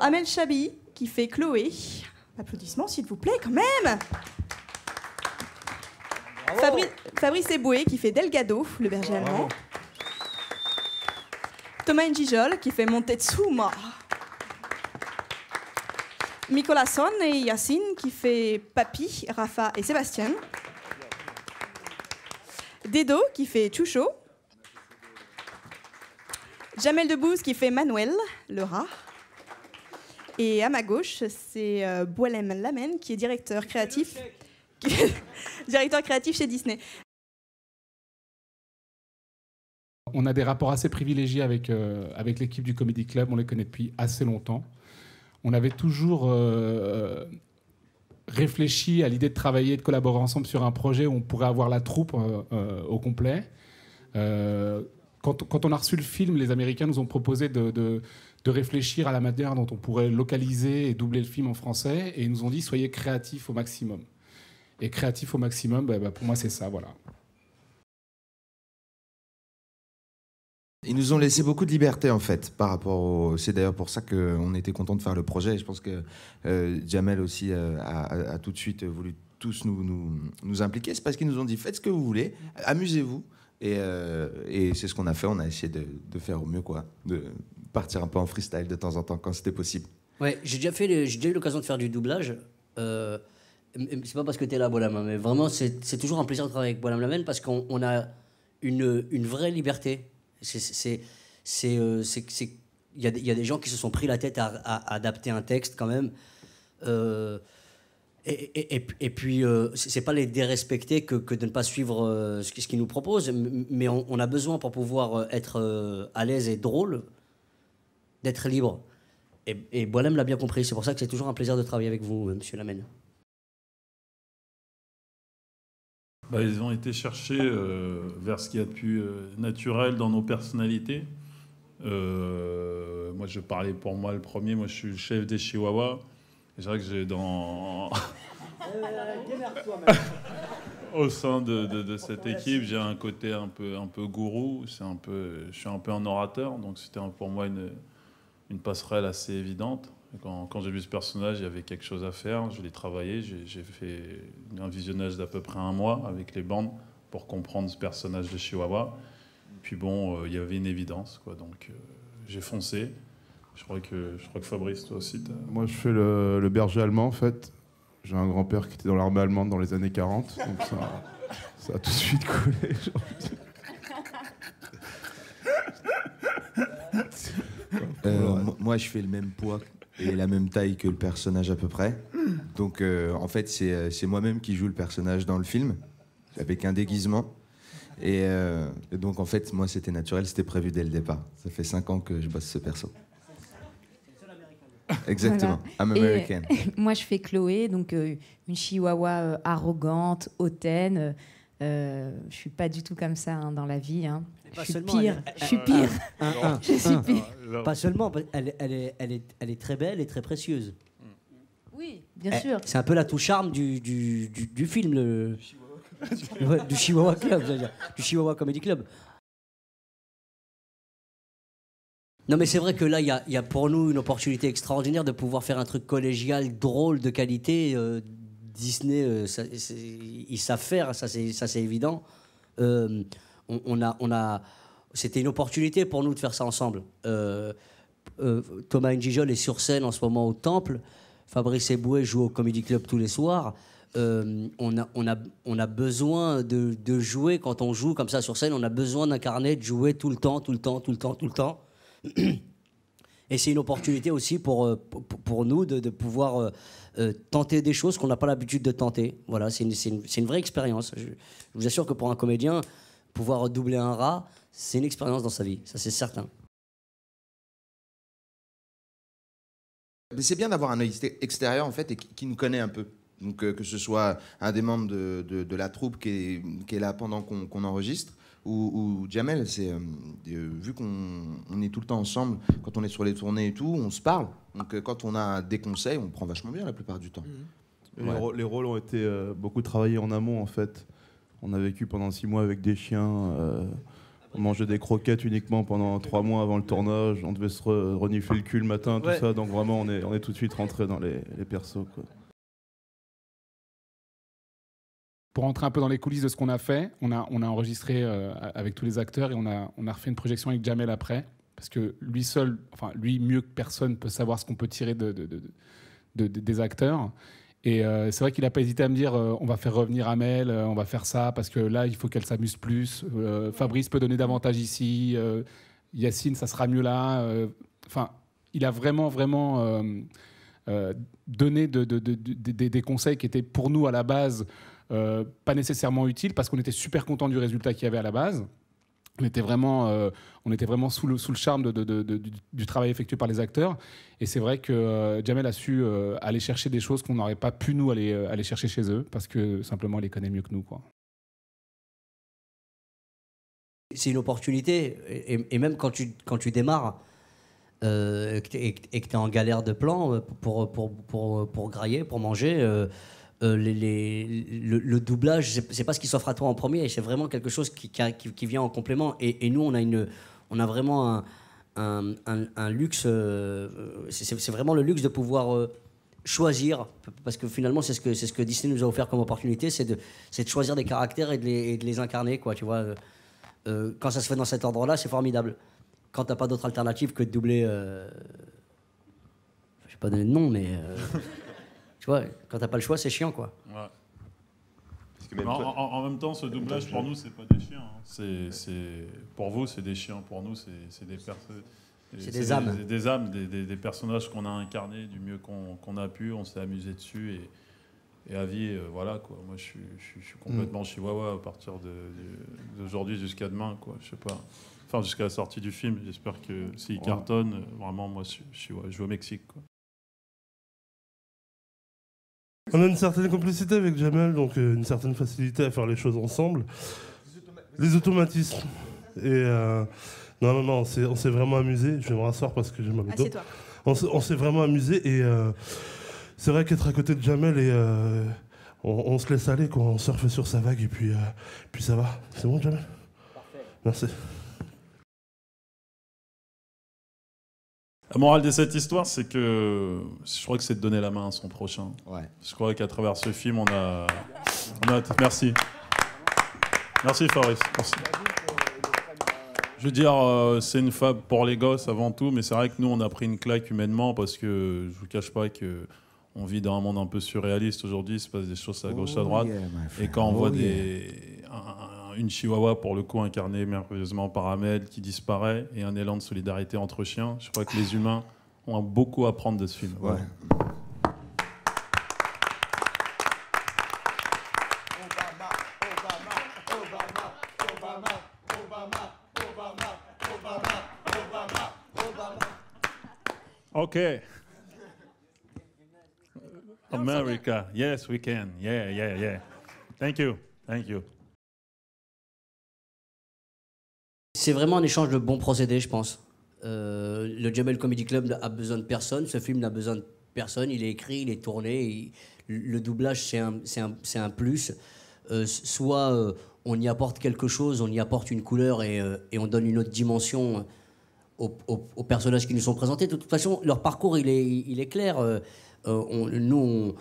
Amel Chabi, qui fait Chloé. Applaudissements, s'il vous plaît, quand même. Fabrice Eboué, qui fait Delgado, le berger allemand. Thomas Njijol, qui fait Montezuma. Nicolas Son et Yacine, qui fait Papy, Rafa et Sébastien. Dedo, qui fait Choucho. Jamel Debbouze, qui fait Manuel, le rat. Et à ma gauche, c'est Boalem Lamen, qui est directeur créatif chez Disney. On a des rapports assez privilégiés avec l'équipe du Comedy Club, on les connaît depuis assez longtemps. On avait toujours réfléchi à l'idée de travailler, de collaborer ensemble sur un projet où on pourrait avoir la troupe au complet. Quand on a reçu le film, les Américains nous ont proposé de réfléchir à la manière dont on pourrait localiser et doubler le film en français, et ils nous ont dit « soyez créatifs au maximum ». Et créatif au maximum, pour moi, c'est ça, voilà. Ils nous ont laissé beaucoup de liberté, en fait, par rapport au... C'est d'ailleurs pour ça qu'on était content de faire le projet. Et je pense que Jamel aussi a tout de suite voulu tous nous impliquer. C'est parce qu'ils nous ont dit, faites ce que vous voulez, amusez-vous. Et c'est ce qu'on a fait. On a essayé de faire au mieux, quoi. De partir un peu en freestyle de temps en temps, quand c'était possible. Ouais, j'ai déjà eu l'occasion de faire du doublage. C'est pas parce que tu es là, Boalem, mais vraiment, c'est toujours un plaisir de travailler avec Boalem Lamen parce qu'on a une vraie liberté. Il y a des gens qui se sont pris la tête à adapter un texte quand même. Et puis, c'est pas les dérespecter que de ne pas suivre ce qu'ils nous proposent, mais on a besoin pour pouvoir être à l'aise et drôle, d'être libre. Et Boalem l'a bien compris, c'est pour ça que c'est toujours un plaisir de travailler avec vous, monsieur Lamen. Ils ont été chercher vers ce qu'il y a de plus naturel dans nos personnalités. Moi, je parlais pour moi le premier. Moi, je suis le chef des Chihuahuas. Et c'est vrai que j'ai au sein de cette équipe, j'ai un côté un peu gourou. Je suis un peu un orateur. Donc, c'était pour moi une passerelle assez évidente. Quand j'ai vu ce personnage, il y avait quelque chose à faire. Je l'ai travaillé. J'ai fait un visionnage d'à peu près 1 mois avec les bandes pour comprendre ce personnage de Chihuahua. Puis bon, il y avait une évidence, quoi. Donc j'ai foncé. Je crois que Fabrice, toi aussi, Moi, je fais le berger allemand, en fait. J'ai un grand-père qui était dans l'armée allemande dans les années 40. Donc ça a tout de suite collé. Moi, je fais le même poids et la même taille que le personnage à peu près. Donc, en fait, c'est moi-même qui joue le personnage dans le film, avec un déguisement. Et donc, en fait, moi, c'était naturel, c'était prévu dès le départ. Ça fait 5 ans que je bosse ce perso. Exactement, voilà. I'm American. Moi, je fais Chloé, donc une chihuahua arrogante, hautaine. Je suis pas du tout comme ça dans la vie. Je suis pire. Je suis pire. Je suis pire. Pas seulement, elle est très belle et très précieuse. Oui, bien sûr. C'est un peu la touche charme du film, du Chihuahua Club, c'est-à-dire du Chihuahua Comedy Club. Non, mais c'est vrai que là, il y a pour nous une opportunité extraordinaire de pouvoir faire un truc collégial, drôle, de qualité. Disney, ils savent faire, ça c'est évident. C'était une opportunité pour nous de faire ça ensemble. Thomas Njijol est sur scène en ce moment au Temple. Fabrice Eboué joue au Comedy Club tous les soirs. On a besoin de jouer. Quand on joue comme ça sur scène, on a besoin d'incarner, de jouer tout le temps. Et c'est une opportunité aussi pour nous de pouvoir tenter des choses qu'on n'a pas l'habitude de tenter. Voilà, c'est une vraie expérience. Je vous assure que pour un comédien, pouvoir doubler un rat, c'est une expérience dans sa vie, ça c'est certain. Mais c'est bien d'avoir un œil extérieur, en fait, et qui nous connaît un peu. Donc, que ce soit un des membres de la troupe qui est là pendant qu'on enregistre, ou Jamel, vu qu'on est tout le temps ensemble, quand on est sur les tournées et tout, on se parle. Donc quand on a des conseils, on prend vachement bien la plupart du temps. Ouais. Les rôles ont été beaucoup travaillés en amont, en fait. On a vécu pendant 6 mois avec des chiens On mangeait des croquettes uniquement pendant 3 mois avant le tournage. On devait se renifler le cul le matin, tout ça. Donc vraiment, on est tout de suite rentré dans les persos, quoi. Pour rentrer un peu dans les coulisses de ce qu'on a fait, on a enregistré avec tous les acteurs et on a refait une projection avec Jamel après. Parce que lui seul, enfin lui mieux que personne, peut savoir ce qu'on peut tirer des acteurs. Et c'est vrai qu'il n'a pas hésité à me dire on va faire revenir Amel, on va faire ça, parce que là, il faut qu'elle s'amuse plus. Fabrice peut donner davantage ici. Yacine, ça sera mieux là. Enfin, il a vraiment donné des conseils qui étaient pour nous à la base pas nécessairement utiles, parce qu'on était super content du résultat qu'il y avait à la base. On était vraiment sous le charme du travail effectué par les acteurs. Et c'est vrai que Jamel a su aller chercher des choses qu'on n'aurait pas pu, nous, aller chercher chez eux, parce que simplement, il les connaît mieux que nous, quoi. C'est une opportunité. Et même quand tu démarres et que tu es en galère de plan pour grailler, pour manger... le doublage, c'est pas ce qui s'offre à toi en premier, c'est vraiment quelque chose qui vient en complément. Et nous, on a vraiment un luxe. C'est vraiment le luxe de pouvoir choisir, parce que finalement, c'est ce que Disney nous a offert comme opportunité, c'est de choisir des caractères et de les incarner, quoi. Tu vois, quand ça se fait dans cet ordre-là, c'est formidable. Quand t'as pas d'autre alternative que de doubler, je vais pas donner de nom, mais tu vois, quand t'as pas le choix, c'est chiant, quoi. Ouais. En même temps, ce doublage, pour nous, c'est pas des chiens. Hein. Pour vous, c'est des chiens. Pour nous, c'est des personnes. C'est des âmes. Des âmes, des personnages qu'on a incarnés du mieux qu'on a pu. On s'est amusé dessus. Et à vie, voilà, quoi. Moi, je suis complètement chihuahua à partir d'aujourd'hui jusqu'à demain, quoi. Je sais pas. Enfin, jusqu'à la sortie du film. J'espère que s'il cartonne, vraiment, moi, je vais au Mexique, quoi. On a une certaine complicité avec Jamel, donc une certaine facilité à faire les choses ensemble. Les automatismes. Et non, on s'est vraiment amusé. Je vais me rasseoir parce que j'ai mal au dos. On s'est vraiment amusé et c'est vrai qu'être à côté de Jamel et on se laisse aller, quoi. On surfe sur sa vague et puis ça va. C'est bon, Jamel ? Parfait. Merci. La morale de cette histoire, c'est que je crois que c'est de donner la main à son prochain. Ouais. Je crois qu'à travers ce film, on a... Merci. Merci, Fabrice. Merci. Je veux dire, c'est une fable pour les gosses avant tout, mais c'est vrai que nous, on a pris une claque humainement parce que je vous cache pas qu'on vit dans un monde un peu surréaliste aujourd'hui. Il se passe des choses à gauche, à droite. Et quand on voit une chihuahua, pour le coup, incarnée merveilleusement par Amel, qui disparaît, et un élan de solidarité entre chiens, je crois que les humains ont beaucoup à prendre de ce film. Ouais. OK. America. Yes, we can. Yeah. Thank you. C'est vraiment un échange de bons procédés, je pense. Le Jamel Comedy Club a besoin de personne. Ce film n'a besoin de personne. Il est écrit, il est tourné. Le doublage, c'est un plus. Soit on y apporte quelque chose, on y apporte une couleur et on donne une autre dimension aux personnages qui nous sont présentés. De toute façon, leur parcours, il est clair. Nous,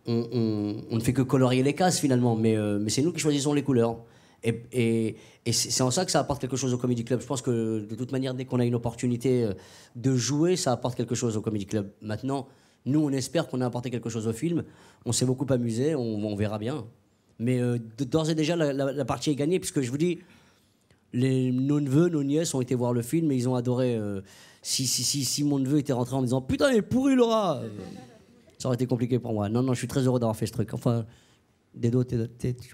on ne fait que colorier les cases, finalement. Mais c'est nous qui choisissons les couleurs. Et c'est en ça que ça apporte quelque chose au Comedy Club. Je pense que de toute manière, dès qu'on a une opportunité de jouer, ça apporte quelque chose au Comedy Club. Maintenant, nous, on espère qu'on a apporté quelque chose au film. On s'est beaucoup amusé, on verra bien. Mais d'ores et déjà, la partie est gagnée, puisque je vous dis, nos neveux, nos nièces ont été voir le film et ils ont adoré. Si mon neveu était rentré en me disant « Putain, il est pourri, Laura !» ça aurait été compliqué pour moi. Non, je suis très heureux d'avoir fait ce truc. Enfin... Dedo, tu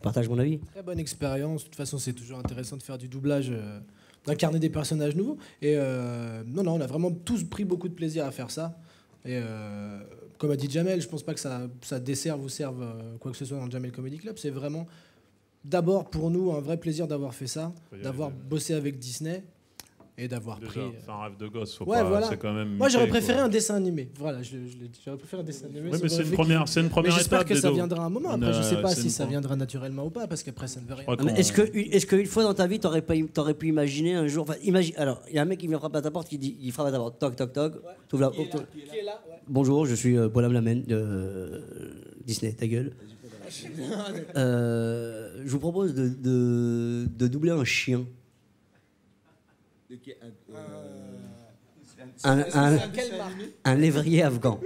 partages mon avis ? Très bonne expérience. De toute façon, c'est toujours intéressant de faire du doublage, d'incarner des personnages nouveaux. Et non, on a vraiment tous pris beaucoup de plaisir à faire ça. Et comme a dit Jamel, je pense pas que ça desserve ou serve quoi que ce soit dans le Jamel Comedy Club. C'est vraiment, d'abord pour nous, un vrai plaisir d'avoir fait ça, d'avoir bossé avec Disney. et d'avoir Déjà, pris. c'est un rêve de gosse. Ouais, voilà. C'est quand même. Moi, j'aurais muté, préféré quoi. un dessin animé. Voilà, je l'ai dit. J'aurais préféré un dessin animé. Oui, mais ça c'est m'aurait une fait première, kiffer. c'est une première Mais j'espère étape. que ça Dedo. viendra un moment. Après, je sais pas si ça viendra naturellement ou pas, parce qu'après, ça ne veut rien. crois Ah, mais qu'on- est-ce qu'une fois dans ta vie, t'aurais pu imaginer un jour. Enfin, alors, il y a un mec qui vient frapper à ta porte, il frappe à ta porte, toc, toc, toc. T'ouvres la- Qui est là, ouais. Bonjour, je suis Bolam Lamen de Disney, ta gueule. Je vous propose de doubler un chien. Un lévrier afghan.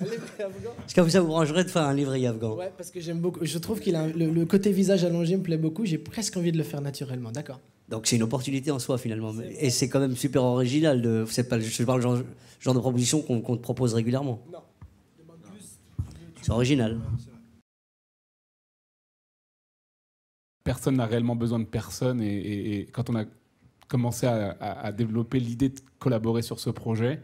Est-ce que ça vous brancherait de faire un lévrier afghan? Ouais, parce que j'aime beaucoup. Je trouve qu'il a le côté visage allongé me plaît beaucoup. J'ai presque envie de le faire naturellement. D'accord. Donc c'est une opportunité en soi finalement. Et c'est quand même super original. C'est pas le genre de proposition qu'on te propose régulièrement. Non. C'est original. Personne n'a réellement besoin de personne. Et quand on a commencé à développer l'idée de collaborer sur ce projet,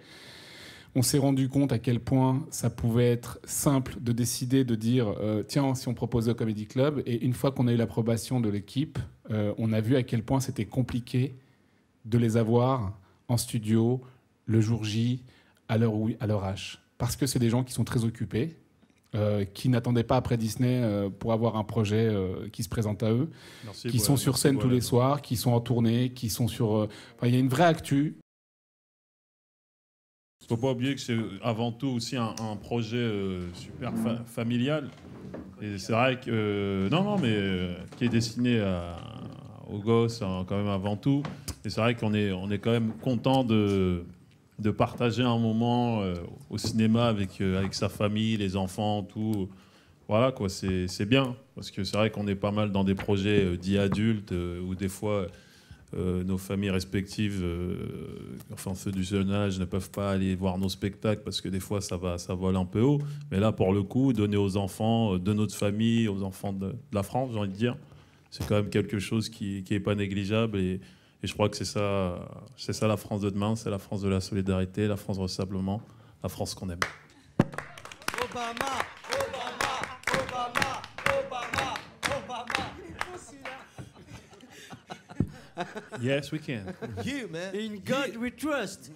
on s'est rendu compte à quel point ça pouvait être simple de décider de dire tiens, si on propose le Comedy Club. Et une fois qu'on a eu l'approbation de l'équipe, on a vu à quel point c'était compliqué de les avoir en studio le jour J, à l'heure H. Parce que c'est des gens qui sont très occupés, qui n'attendaient pas après Disney pour avoir un projet qui se présente à eux, Merci, qui sont sur scène tous les soirs, qui sont en tournée, qui sont sur... il y a une vraie actu. Il ne faut pas oublier que c'est avant tout aussi un projet super familial. Et c'est vrai que... qui est destiné aux gosses quand même avant tout. Et c'est vrai qu'on est quand même content de partager un moment au cinéma avec sa famille, les enfants, tout. Voilà, quoi, c'est bien. Parce que c'est vrai qu'on est pas mal dans des projets dits adultes où des fois... nos familles respectives, enfin ceux du jeune âge, ne peuvent pas aller voir nos spectacles parce que des fois ça vole un peu haut. Mais là, pour le coup, donner aux enfants de notre famille, aux enfants de la France, j'ai envie de dire, c'est quand même quelque chose qui est pas négligeable. Et je crois que c'est ça la France de demain, c'est la France de la solidarité, la France du rassemblement, la France qu'on aime. Obama, Obama, Obama, Obama, Obama. Yes, we can. You, man. In God we trust.